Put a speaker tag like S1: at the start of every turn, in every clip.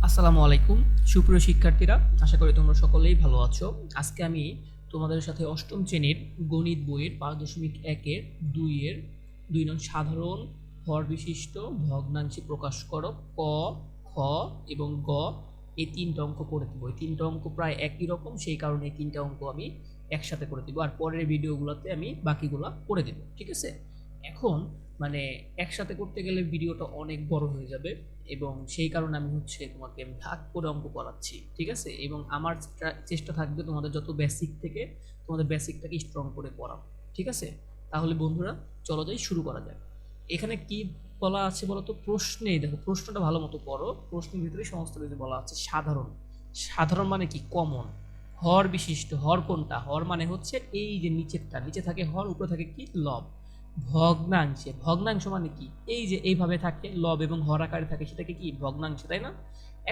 S1: আসসালামু আলাইকুম সুপ্রিয় শিক্ষার্থীরা, আশা করি তোমরা সকলেই ভালো আছো। আজকে আমি তোমাদের সাথে অষ্টম শ্রেণীর গণিত বইয়ের 5.1-এর 2-এর 2 নং সাধারণ হর বিশিষ্ট ভগ্নাংশে প্রকাশ করো ক, খ এবং গ এই 3টা অঙ্ক করে দেবো। এই 3টা অঙ্ক প্রায় একই রকম, সেই কারণে এই 3টা অঙ্ক আমি একসাথে করে দেবো, আর পরের ভিডিওগুলোতে আমি বাকিগুলো করে দেবো। ঠিক আছে, এখন একসাথে করতে গেলে ভিডিওটা অনেক বড় হয়ে যাবে এবং সেই কারণে আমি তোমাকে ভাগ করে অঙ্ক করাচ্ছি। ঠিক আছে, এবং আমার চেষ্টা থাকবে তোমাদের যত বেসিক থেকে তোমাদের বেসিকটাকে স্ট্রং করে পড়াও। ঠিক আছে, তাহলে বন্ধুরা চলো যাই, শুরু করা যাক। এখানে কি বলা আছে বলো তো? প্রশ্নেই দেখো, প্রশ্নটা ভালো মতো পড়ো। প্রশ্নের ভিতরে সমস্ত কিছু বলা আছে। সাধারণ, সাধারণ মানে কি? কমন। হর বিশিষ্ট, হর কোনটা? হর মানে হচ্ছে এই যে নিচেরটা, নিচে থাকে হর, উপরে থাকে কি? লব। ভগ্নাংশে, ভগ্নাংশ মানে কি? এই যে এইভাবে থাকে, লব এবং হর আকারে থাকে, সেটাকে কি? ভগ্নাংশ, তাই না?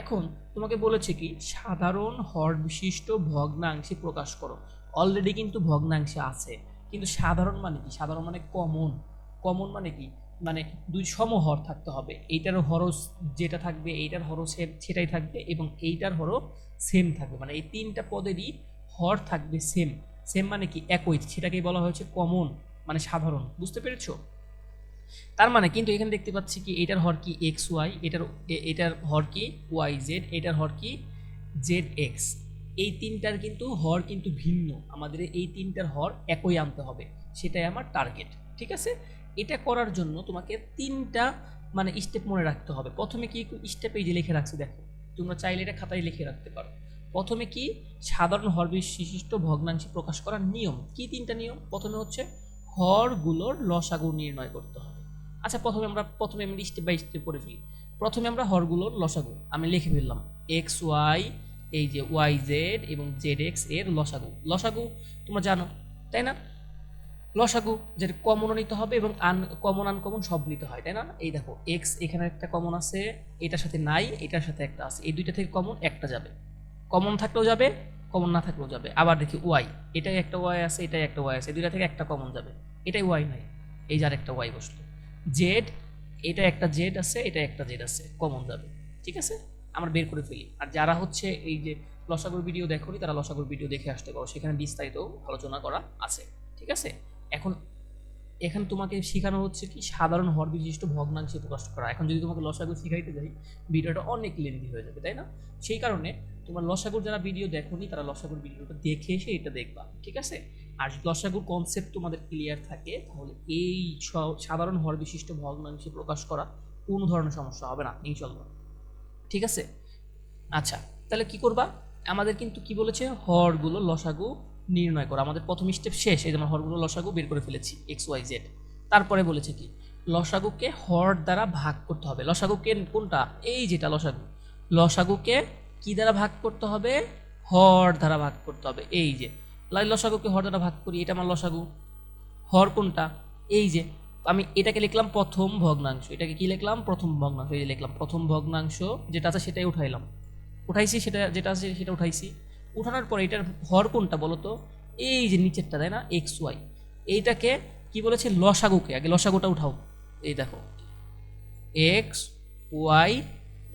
S1: এখন তোমাকে বলেছে কি সাধারণ হর বিশিষ্ট ভগ্নাংশে প্রকাশ করো। অলরেডি কিন্তু ভগ্নাংশে আছে, কিন্তু সাধারণ মানে কি? সাধারণ মানে কমন। কমন মানে কি? মানে দুই সমহর থাকতে হবে, এইটার হরও যেটা থাকবে এইটার হরও সেম সেটাই থাকবে এবং এইটার হরও সেম থাকবে, মানে এই 3টা পদেরই হর থাকবে সেম। সেম মানে কি? একই, সেটাকেই বলা হয়েছে কমন, মানে সাধারণ। বুঝতে পেরেছো? তার মানে কিন্তু এখানে দেখতে পাচ্ছি কি এটার হর কি? এক্স ওয়াই, এটার হর কি? ওয়াই জেড, এটার হর কি? Z X. এই 3টার কিন্তু হর কিন্তু ভিন্ন, আমাদের এই 3টার হর একই আনতে হবে, সেটাই আমার টার্গেট। ঠিক আছে, এটা করার জন্য তোমাকে 3টা স্টেপ মনে রাখতে হবে। প্রথমে কি স্টেপ এই যে লিখে রাখছি, দেখো তোমরা চাইলে এটা খাতায় লিখে রাখতে পারো। প্রথমে কি? সাধারণ হর বিশিষ্ট ভগ্নাংশে প্রকাশ করার নিয়ম কি? 3টা নিয়ম। প্রথমে হচ্ছে হরগুলোর লসাগু নির্ণয় করতে হবে। আচ্ছা, প্রথমে আমি স্টেপ বাই স্টেপ করে ফেলি। প্রথমে আমরা হরগুলোর লসাগু আমি লিখে ফেললাম। এক্স ওয়াই, এই যে ওয়াই জেড এবং জেড এক্স এর লসাগু। লসাগু তোমরা জানো, তাই না? লসাগু যেটা কমনও নিতে হবে এবং আনকমন আনকমন সব নিতে হয়, তাই না? এই দেখো এক্স এখানে একটা কমন আছে, এটার সাথে নাই, এটার সাথে একটা আছে, এই দুইটা থেকে কমন একটা যাবে। কমন থাকলেও যাবে, কমন না থাকলেও যাবে। আবার দেখি ওয়াই, এটাই একটা ওয়াই আছে, এটাই একটা ওয়াই আছে, দুইটা থেকে একটা কমন যাবে, এটাই ওয়াই নাই, এই যার একটা ওয়াই বসলো। জেড, এটা একটা জেড আছে, এটা একটা জেড আছে, কমন যাবে। ঠিক আছে, আমরা বের করে ফেলি। আর যারা এই যে লসাগুর ভিডিও দেখোনি, তারা লসাগুর ভিডিও দেখে আসতে পারো, সেখানে বিস্তারিত আলোচনা করা আছে। ঠিক আছে, এখন এখানে তোমাকে শেখানো হচ্ছে কি সাধারণ হর বিশিষ্ট ভগ্নাংশে প্রকাশ করা। এখন যদি তোমাকে লসাগু শিখাইতে যাই, ভিডিওটা অনেক লেন্দি হয়ে যাবে, তাই না? সেই কারণে তোমার লসাগুর যারা ভিডিও দেখোনি, তারা লসাগুর ভিডিওটা দেখে এসে এটা দেখবা। ঠিক আছে, আর লসাগুর কনসেপ্ট তোমাদের ক্লিয়ার থাকে, তাহলে এই সাধারণ হর বিশিষ্ট ভগ্নাংশে প্রকাশ করা কোনো ধরনের সমস্যা হবে না ইনশাল্লাহ। ঠিক আছে, আচ্ছা তাহলে কি করবা? আমাদের কিন্তু কি বলেছে? হরগুলো লসাগু নির্ণয় করা। আমাদের প্রথম স্টেপ শেষ, এই যেমন হরগুলো লসাগু বের করে ফেলেছি এক্স ওয়াই জেড। তারপরে বলেছে কি লসাগুকে হর দ্বারা ভাগ করতে হবে। লসাগুকে কোনটা? এই যেটা লসাগু, লসাগুকে কি দ্বারা ভাগ করতে হবে? হর দ্বারা ভাগ করতে হবে। এই যে লসাগুকে হর দ্বারা ভাগ করি, এটা আমার লসাগু। হর কোনটা? এই যে আমি এটাকে লিখলাম প্রথম ভগ্নাংশ, এটাকে কি লিখলাম? প্রথম ভগ্নাংশ। এই যে লিখলাম প্রথম ভগ্নাংশ, যেটা আছে সেটাই উঠাইলাম, উঠাইছি, সেটা যেটা আছে সেটা উঠাইছি। উঠানোর পরে এটার হর কোনটা বলো তো? এই যে নিচেরটা, তাই না? X Y. এইটাকে কি বলেছে? লসাগুকে। আগে লসাগুটা উঠাও। এই দেখো এক্স ওয়াই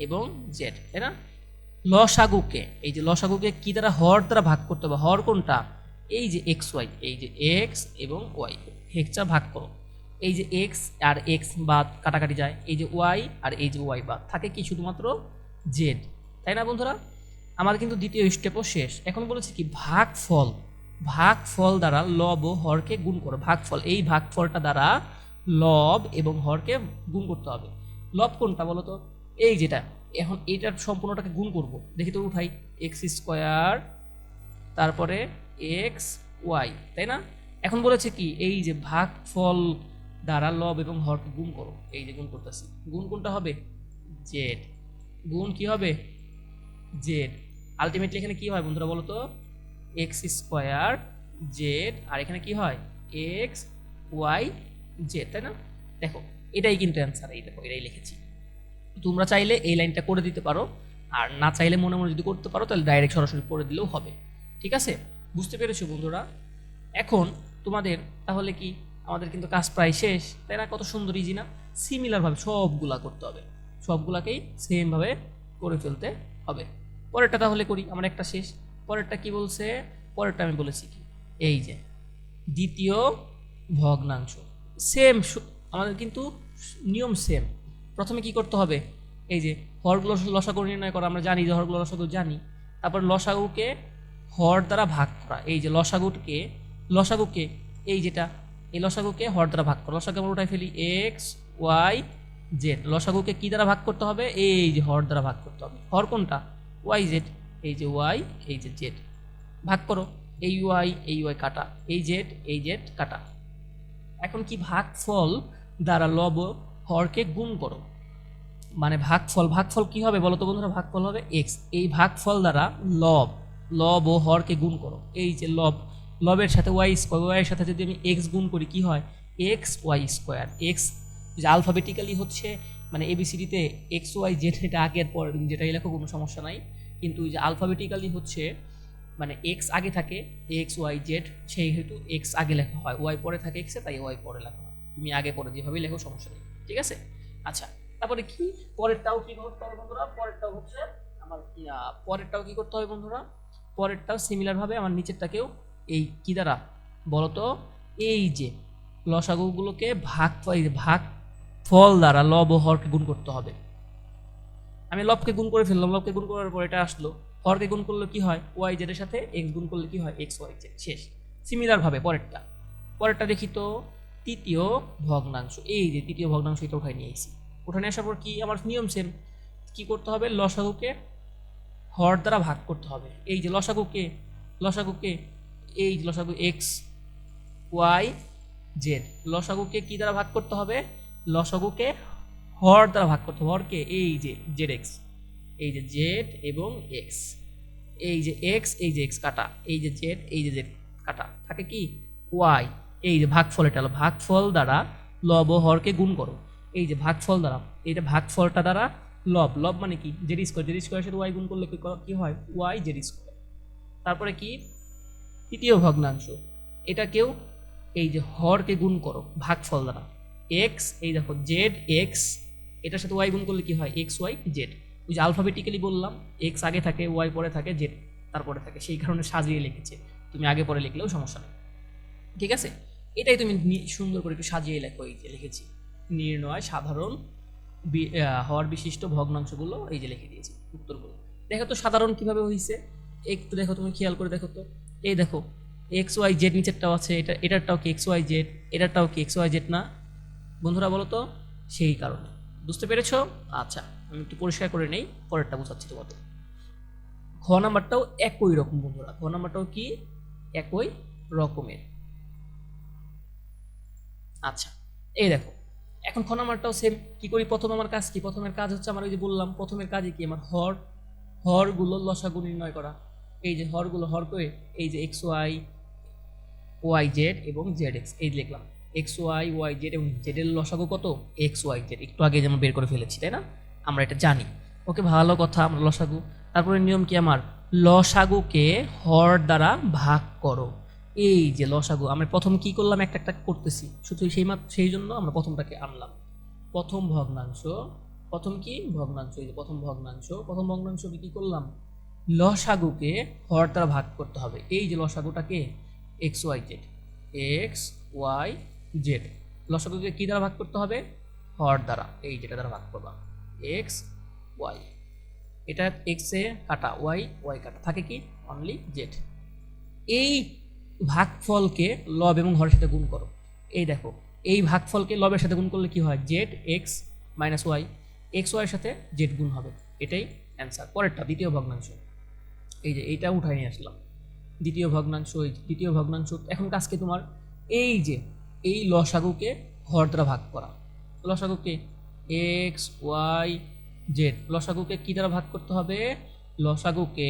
S1: এবং জেড, তাই না? লসাগুকে, এই যে লসাগুকে কি দ্বারা? হর দ্বারা ভাগ করতে হবে। হর কোনটা? এই যে এক্স ওয়াই, এই যে এক্স এবং ওয়াই, এক্সটা ভাগ করো। এই যে এক্স আর এক্স বাদ কাটাকাটি যায়, এই যে ওয়াই আর এই যে ওয়াই বাদ, থাকে কি? শুধুমাত্র জেড, তাই না বন্ধুরা? আমাদের কিন্তু দ্বিতীয় স্টেপও শেষ। এখন বলেছে কি ভাগফল। ভাগফল দ্বারা লব ও হরকে গুণ করো। ভাগফল, এই ভাগফলটা দ্বারা লব এবং হরকে গুণ করতে হবে। লব কোনটা বলো তো? এই যেটা। এখন এইটার সম্পূর্ণটাকে গুণ করব, দেখি তো উঠাই। এক্স স্কোয়ার, তারপরে এক্স ওয়াই, তাই না? এখন বলেছে কি এই যে ভাগফল দ্বারা লব এবং হরকে গুণ করো। এই যে গুণ করতেছি, গুণ কোনটা হবে? জেড। গুণ কি হবে? জেড। আলটিমেটলি এখানে কি হয় বন্ধুরা বলো তো? এক্স স্কোয়ার জেড, আর এখানে কি হয়? এক্স ওয়াই জেড, তাই না? দেখো এটাই কিন্তু অ্যান্সার, এই দেখো এটাই লিখেছি। তোমরা চাইলে এই লাইনটা করে দিতে পারো, আর না চাইলে মনে মনে যদি করতে পারো তাহলে ডাইরেক্ট সরাসরি করে দিলেও হবে। ঠিক আছে, বুঝতে পেরেছো বন্ধুরা? এখন তোমাদের তাহলে কি আমাদের কিন্তু কাজ প্রায় শেষ, তাই না? কত সুন্দর ইজি না? সিমিলারভাবে সবগুলা করতে হবে, সবগুলাকেই সেমভাবে করে ফেলতে হবে। পরেরটা তাহলে করি, আমার একটা শেষ। পরেরটা কি বলছে? পরেরটা আমি বলেছি কি, এই যে দ্বিতীয় ভগ্নাংশ। সেম, আমাদের কিন্তু নিয়ম সেম। প্রথমে কি করতে হবে, এই যে হরগুলো লসাগু নির্ণয় করা, আমরা জানি যে হরগুলো লসাগু জানি। তারপর লসাগুকে হর দ্বারা ভাগ করা, এই যে লসাগুকে এই যেটা, এই লসাগুকে হর দ্বারা ভাগ করা। লসাগু আমরা উঠাই ফেলি, এক্স ওয়াই জেড। লসাগুকে কি দ্বারা ভাগ করতে হবে? এই যে হর দ্বারা ভাগ করতে হবে। হর কোনটা? Y Z. এই যে ওয়াই, এই যে জেড, ভাগ করো। এই ওয়াই কাটা, এই জেড কাটা। এখন কি, ভাগফল দ্বারা লব হরকে গুণ করো। মানে ভাগফল কি হবে বলো তো বন্ধুরা? ভাগফল হবে এক্স। এই ভাগফল দ্বারা লব ও হরকে গুণ করো। এই যে লবের সাথে ওয়াই স্কোয়ার, ওয়াই এর সাথে যদি আমি এক্স গুণ করি কি হয়? X Y square. এক্স যে আলফাবেটিক্যালি হচ্ছে, মানে এবিসিডিতে এক্স ওয়াই জেড এটা আগের পর যেটাই লেখো কোনো সমস্যা নাই, কিন্তু যে আলফাবেটিক্যালি হচ্ছে মানে এক্স আগে থাকে, এক্স ওয়াই জেড, সেই হেতু এক্স আগে লেখা হয়, ওয়াই পরে থাকে এক্সে, তাই ওয়াই পরে লেখা হয়। তুমি আগে পরে যেভাবেই লেখো সমস্যা নেই, ঠিক আছে? আচ্ছা, তারপরে কি পরেরটাও কি করতে হবে বন্ধুরা? পরেরটাও হচ্ছে আমার পরেরটাও কি করতে হবে বন্ধুরা? পরেরটাও সিমিলার ভাবে আমার নিচেরটাকেও এই কি দ্বারা বলতো? এই যে লসাগুগুলোকে ভাগ ফল দ্বারা লব ও হরকে গুণ করতে হবে। আমি লবকে গুণ করে ফেললাম, লবকে গুণ করার পর এটা আসলো। হরকে গুণ করলে কি হয়? ওয়াই জেড এর সাথে এক্স গুণ করলে কি হয়? X Y Z. শেষ। সিমিলার ভাবে পরেরটা দেখি তো, তৃতীয় ভগ্নাংশ। এই যে তৃতীয় ভগ্নাংশ, এটা উঠাই নিয়ে এসেছি। উঠানে আসার পর কি, আমার নিয়ম সেম। কি করতে হবে? লসাগুকে হর দ্বারা ভাগ করতে হবে। এই যে লসাগুকে এই যে লসাগু এক্স ওয়াই জেড, লসাগুকে কি দ্বারা ভাগ করতে হবে? লসাগুকে হর দ্বারা ভাগ করতে হবে। হরকে এই যে জেড এক্স, এই যে জেড এবং এক্স, এই যে এক্স, এই যে এক্স কাটা, এই যে জেড, এই যে জেড কাটা, থাকে কি? ওয়াই। এই যে ভাগফল, এটা হলো ভাগফল দ্বারা লব ও হরকে গুণ করো। এই যে ভাগফল দ্বারা, এইটা ভাগফলটা দ্বারা লব মানে কি? জেড স্কোয়ার সাথে ওয়াই গুণ করলে কি হয়? Y Z square. তারপরে কি? তৃতীয় ভগ্নাংশ, এটাকেও এই যে হরকে গুণ করো ভাগফল দ্বারা। এক্স, এই দেখো জেড এক্স, এটার সাথে ওয়াই গুণ করলে কি হয়? X Y Z. ওই যে আলফাবেটিক্যালি বললাম, এক্স আগে থাকে, ওয়াই পরে থাকে, জেড তারপরে থাকে, সেই কারণে সাজিয়ে লিখেছে। তুমি আগে পরে লিখলেও সমস্যা নেই, ঠিক আছে? এটাই তুমি সুন্দর করে একটু সাজিয়ে লেখো। এই যে লিখেছি, নির্ণয় সাধারণ হর বিশিষ্ট ভগ্নাংশগুলো, এই যে লিখে দিয়েছি উত্তরগুলো। দেখো তো সাধারণ কিভাবে হয়েছে, একটু দেখো, তুমি খেয়াল করে দেখো তো। এই দেখো এক্স ওয়াই জেড নিচেরটাও আছে, এটারটাও কি এক্স ওয়াই জেড, এটারটাও কি এক্স ওয়াই জেড না বন্ধুরা? বলো তো। সেই কারণে, বুঝতে পেরেছ? আচ্ছা, আমি একটু পরিষ্কার করে নেই, পরেরটা বোঝাচ্ছি তোমাদের। ঘ নাম্বারটাও একই রকম বন্ধুরা, ঘ নাম্বারটাও কি একই রকমের। আচ্ছা, এই দেখো এখন খ নাম্বারটাও সেম। কি করি? প্রথম আমার কাজ কি? প্রথমের কাজ হচ্ছে আমার, ওই যে বললাম প্রথমের কাজই কি আমার? হরগুলো লসাগু নির্ণয় করা। এই যে হর করে, এই যে এক্স ওয়াই জেড এবং জেড এক্স, এই লিখলাম এক্স ওয়াই জেড এবং জেডের লসাগু কত? X Y Z. একটু আগে যেমন বের করে ফেলেছি, তাই না? আমরা এটা জানি। ওকে, ভালো কথা, আমরা লসাগু। তারপরে নিয়ম কি আমার? লসাগুকে হর দ্বারা ভাগ করো। এই যে লসাগু, আমরা প্রথম কি করলাম? একটা একটা করতেছি শুধু, সেই জন্য আমরা প্রথমটাকে আনলাম। প্রথম ভগ্নাংশ, প্রথম কি ভগ্নাংশ? এই যে প্রথম ভগ্নাংশকে কি করলাম? লসাগুকে হর দ্বারা ভাগ করতে হবে। এই যে লসাগুটাকে এক্স ওয়াই জেড, লসাগুকে কি দ্বারা ভাগ করতে হবে? হর দ্বারা, এই যেটা দ্বারা ভাগ করবা, এক্স ওয়াই। এটা এক্স এ কাটা, ওয়াই কাটা, থাকে কি? Only Z. এই ভাগফলকে লব এবং হরের সাথে গুণ করো। এই দেখো, এই ভাগফলকে লবের সাথে গুণ করলে কি হয়? Z X minus Y, X ওয়াইয়ের সাথে জেড গুণ হবে। এটাই অ্যান্সার। পরেরটা দ্বিতীয় ভগ্নাংশ, এই যে এইটা উঠাই নিয়ে আসলাম। দ্বিতীয় ভগ্নাংশ এখন কাজকে তোমার এই যে এই লসাগুকে হর দ্বারা ভাগ করা। লসাগুকে এক্স ওয়াই জেড, লসাগুকে কি দ্বারা ভাগ করতে হবে? লসাগুকে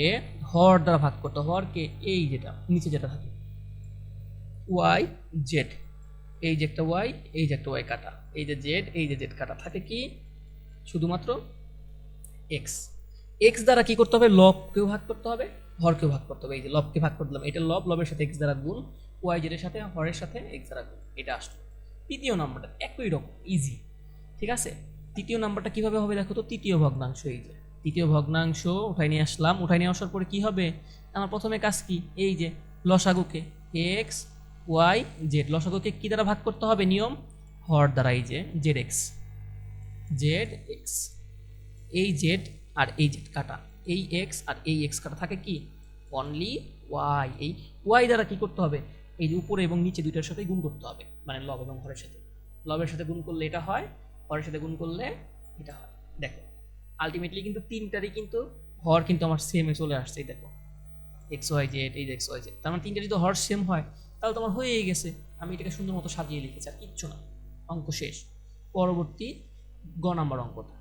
S1: হর দ্বারা ভাগ করতে হবে। হরকে এই যেটা নিচে যেটা থাকে ওয়াই জেড, এই যে একটা ওয়াই, এই যে একটা ওয়াই কাটা, এই যে জেড, এই যে জেড কাটা, থাকে কি? শুধুমাত্র এক্স দ্বারা কি করতে হবে? লবকেও ভাগ করতে হবে, হরকেও ভাগ করতে হবে। এই যে লবকে ভাগ করলাম, এটা লবের সাথে এক্স দ্বারা গুণ, ওয়াই জেড এর সাথে হরের সাথে এক্স দ্বারা গুণ, এটা আসলো। তৃতীয় নাম্বারটা একই রকম ইজি, ঠিক আছে? তৃতীয় নাম্বারটা কিভাবে হবে দেখো তো। তৃতীয় ভগ্নাংশ, এই যে তৃতীয় ভগ্নাংশ উঠাই নিয়ে আসলাম, উঠাই নিয়ে আসার পরে কি হবে, আমার প্রথমে কাজ কি, এই যে লসাগুকে এক্স ওয়াই জেড, লসাগুকে কি দ্বারা ভাগ করতে হবে, নিয়ম হর দ্বারা, এই যে জেড এক্স, এই জেড আর এই জেড কাটা, এই এক্স আর এই এক্স কাটা, থাকে কি অনলি ওয়াই, এই ওয়াই দ্বারা কি করতে হবে, এই যে উপরে এবং নিচে দুইটার সাথে গুণ করতে হবে, মানে লব এবং হরের সাথে, লবের সাথে গুণ করলে এটা হয়, হরের সাথে গুণ করলে এটা হয়। দেখো আলটিমেটলি কিন্তু তিনটারই কিন্তু হর কিন্তু আমার সেমে চলে আসছে, এই দেখো এক্স ওয়াই জেড, এই যে এক্স ওয়াই জেড, তার মানে তিনটা যদি হর সেম হয় তাহলে তোমার হয়েই গেছে, আমি এটাকে সুন্দর মতো সাজিয়ে লিখেছি, আর কিচ্ছু না, অঙ্ক শেষ। পরবর্তী গ নাম্বার অঙ্কটা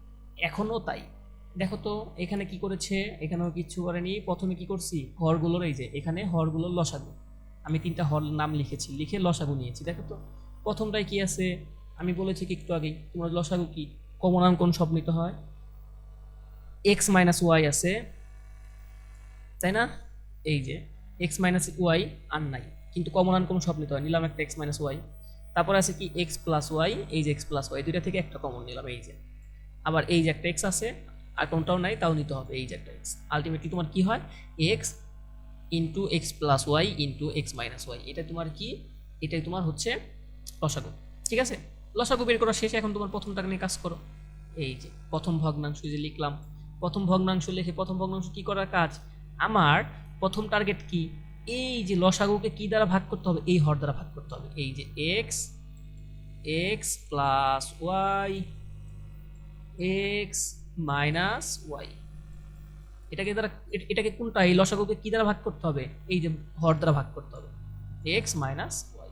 S1: এখনও তাই, দেখো তো এখানে কি করেছে, এখানেও কিচ্ছু করেনি, প্রথমে কি করছি, হরগুলোর এই যে এখানে হরগুলোর লসাগু, আমি তিনটা হর নাম লিখেছি, লিখে লসাগু নিয়েছি। দেখো তো প্রথমটাই কি আছে, আমি বলেছি কি একটু আগেই, তোমরা লসাগু কি কমন কোন সব নিতে হয়, এক্স মাইনাস ওয়াই আছে তাই না, এই যে এক্স মাইনাস ওয়াই আর নাই, কিন্তু কমন কোন সব নিতে হয়, নিলাম একটা এক্স মাইনাস ওয়াই, তারপর আছে কি এক্স প্লাস ওয়াই, এই যে এক্স প্লাস ওয়াই দুইটা থেকে একটা কমন নিলাম, এই যে আবার এই যে একটা এক্স আছে আর কোনটাও নাই তাও নিতে হবে, এই যে একটা এক্স, আলটিমেটলি তোমার কি হয় X into X plus Y into X minus Y, এটা তোমার কি, এটাই তোমার হচ্ছে লসাগু। ঠিক আছে, লসাগু বের করা শেষে এখন তোমার প্রথমটাকে নিয়ে কাজ করো, এই যে প্রথম ভগ্নাংশ যে লিখলাম, প্রথম ভগ্নাংশ লিখে প্রথম ভগ্নাংশ কি করার কাজ, আমার প্রথম টার্গেট কি, এই যে লসাগুকে কি দ্বারা ভাগ করতে হবে, এই হর দ্বারা ভাগ করতে হবে, এই যে X X plus Y X minus Y, এটাকে দ্বারা এটাকে কোনটা, এই লসাগুকে কি দ্বারা ভাগ করতে হবে, এই যে হর দ্বারা ভাগ করতে হবে, এক্স মাইনাস ওয়াই,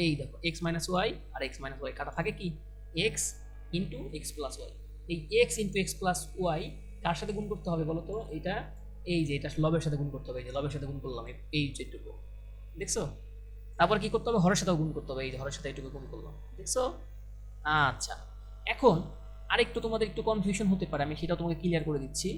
S1: এই দেখো এক্স মাইনাস ওয়াই আর এক্স মাইনাস ওয়াই কাটা, থাকে কি X into X plus Y, এই X into X plus Y কার সাথে গুণ করতে হবে বলো তো, এটা এই যে এটা লবের সাথে গুণ করতে হবে, এই যে লবের সাথে গুণ করলাম এই যেটুকু দেখছো, তারপর কি করতে হবে, হরের সাথেও গুণ করতে হবে, এই যে হরের সাথে এইটুকু গুণ করলাম দেখছো। আচ্ছা এখন আরেকটু তোমাদের একটু কনফিউশন হতে পারে, আমি সেটা তোমাকে ক্লিয়ার করে দিচ্ছি,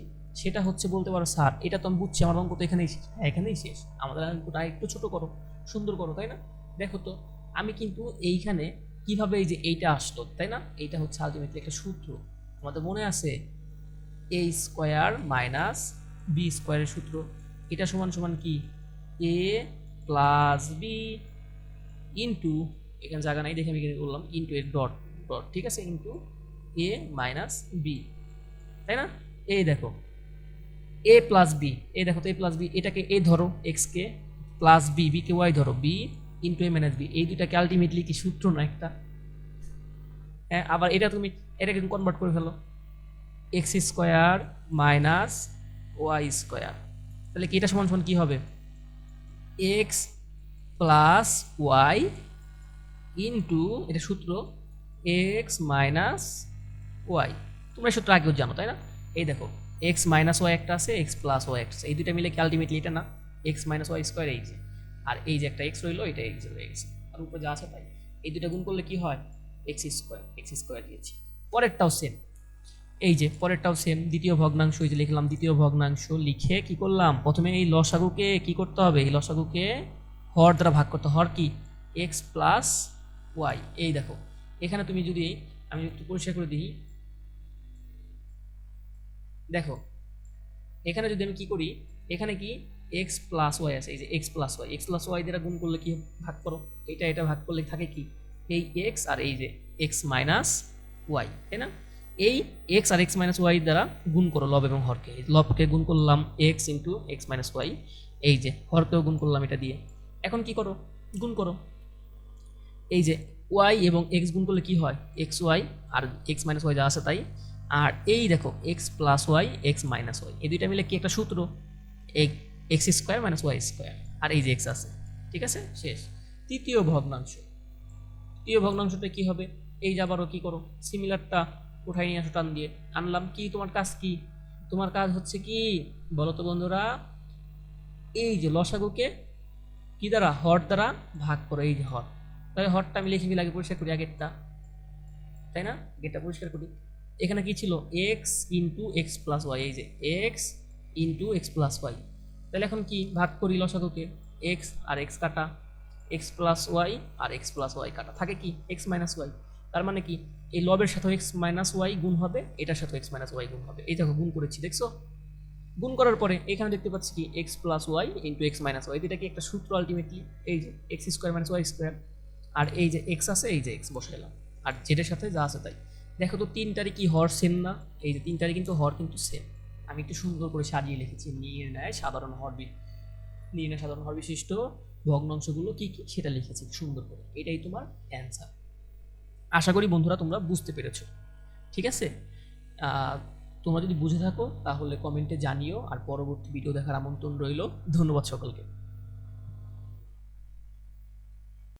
S1: সেটা হচ্ছে বলতে পারো স্যার এটা তো আমি বুঝছি, আমার অঙ্ক তো এখানেই শেষ, হ্যাঁ এখানেই শেষ, আমাদের অঙ্কটা একটু ছোট করো সুন্দর করো, তাই না, দেখো তো আমি কিন্তু এইখানে কিভাবে এই যে এইটা আসলো তাই না, এইটা হচ্ছে আলটিমেটলি একটা সূত্র, আমাদের মনে আছে এ স্কোয়ার মাইনাস বি স্কোয়ারের সূত্র, এটা সমান সমান কি এ প্লাস বি ইন্টু, এখানে জায়গা নাই দেখে আমি এখানে বললাম ইন্টু এর ডট ডট, ঠিক আছে, ইন্টু এ মাইনাস বি, তাই না, এই দেখো এ প্লাস বি, এই দেখো তো এ প্লাস বি, এটাকে এ ধরো এক্স কে, প্লাস বি বি কে ওয়াই ধরো, বি ইন্টু এ মাইনাস বি, এই দুটাকে আলটিমেটলি কি সূত্র না একটা, হ্যাঁ আবার এটা তুমি এটাকে কনভার্ট করে ফেলো, X square minus Y square, তাহলে কি এটা সমান সমান কি হবে, এক্স প্লাস ওয়াই ইন্টু, এটা সূত্র এক্স মাইনাস ওয়াই, তোমরা সূত্র আগেও জানো তাই না, এই দেখো এক্স মাইনাস ওয়াই একটা আছে, এক্স প্লাস ওয়াই একটা আছে, এই দুইটা মিলে কি আলটিমেটলি এটা না এক্স মাইনাস ওয়াই স্কোয়ার, এই যে আর এই যে একটা এক্স রইলো এটা এক্স রয়ে গেছে, আর উপরে যা আছে তাই, এই দুইটা গুণ করলে কি হয় এক্স স্কোয়ার দিয়েছি। পরেরটাও সেম, এই যে পরেরটাও সেম, দ্বিতীয় ভগ্নাংশ এই যে লিখলাম, দ্বিতীয় ভগ্নাংশ লিখে কি করলাম, প্রথমে এই লসাগুকে কি করতে হবে, এই লসাগুকে হর দ্বারা ভাগ করতে, হর কি এক্স প্লাস ওয়াই, এই দেখো এখানে তুমি যদি আমি একটু পরিষ্কার করে দিই, দেখো এখানে যদি আমি কি করি, এখানে কি এক্স প্লাস ওয়াই আছে, এই যে এক্স প্লাস ওয়াই দ্বারা গুণ করলে কি ভাগ করো, এটা ভাগ করলে থাকে কি এই এক্স আর এই যে এক্স মাইনাস ওয়াই, তাই না, এই এক্স আর এক্স মাইনাস ওয়াই দ্বারা গুণ করো লব এবং হরকে, লবকে গুণ করলাম X into X minus Y, এই যে হরকেও গুণ করলাম এটা দিয়ে, এখন কি করো গুণ করো, এই যে ওয়াই এবং এক্স গুণ করলে কি হয় এক্স ওয়াই, আর এক্স মাইনাস ওয়াই যা আছে তাই, আর এই দেখো X plus Y X minus Y, এই দুইটা মিলে কি একটা সূত্র X square minus Y square, আর এই যে এক্স আছে, ঠিক আছে শেষ। তৃতীয় ভগ্নাংশটা কি হবে, এই যে আবারও কি করো সিমিলারটা উঠাই নিয়ে আসো টান দিয়ে, আনলাম কি, তোমার কাজ কি, তোমার কাজ হচ্ছে কি বলো তো বন্ধুরা, এই যে লসাগুকে কি দ্বারা হর দ্বারা ভাগ করো, এই যে হর, তাহলে হরটা আমি লিখে আগে পরিষ্কার করি আগেরটা, তাই না, আগেরটা পরিষ্কার করি, এখানে কি ছিল X into X plus Y, এই যে X into X plus Y, তাহলে এখন কি ভাগ করি লসাগুকে, এক্স আর এক্স কাটা, এক্স প্লাস ওয়াই আর এক্স প্লাস ওয়াই কাটা, থাকে কি এক্স মাইনাস ওয়াই, তার মানে কি এই লবের সাথে এক্স মাইনাস ওয়াই গুণ হবে, এটার সাথে এক্স মাইনাস ওয়াই গুণ হবে। এই দেখো গুণ করেছি, দেখছো? গুণ করার পরে এখানে দেখতে পাচ্ছি কি X plus Y into X minus Y, এটা কি একটা সূত্র আলটিমেটলি, এই যে X square minus Y square, আর এই যে এক্স আছে, এই যে এক্স বসাইলাম, আর জেডের সাথে যা আছে তাই। দেখো তো তিনটারই কি হর সেম না? এই যে তিনটারই কিন্তু হর কিন্তু সেম। আমি একটু সুন্দর করে সাজিয়ে লিখেছি, নির্ণয় সাধারণ হর নির্ণয় সাধারণ হর বিশিষ্ট ভগ্নাংশগুলো কি কি সেটা লিখেছি সুন্দর করে। এটাই তোমার অ্যান্সার। আশা করি বন্ধুরা তোমরা বুঝতে পেরেছো। ঠিক আছে, তোমরা যদি বুঝে থাকো তাহলে কমেন্টে জানিও, আর পরবর্তী ভিডিও দেখার আমন্ত্রণ রইল। ধন্যবাদ সকলকে।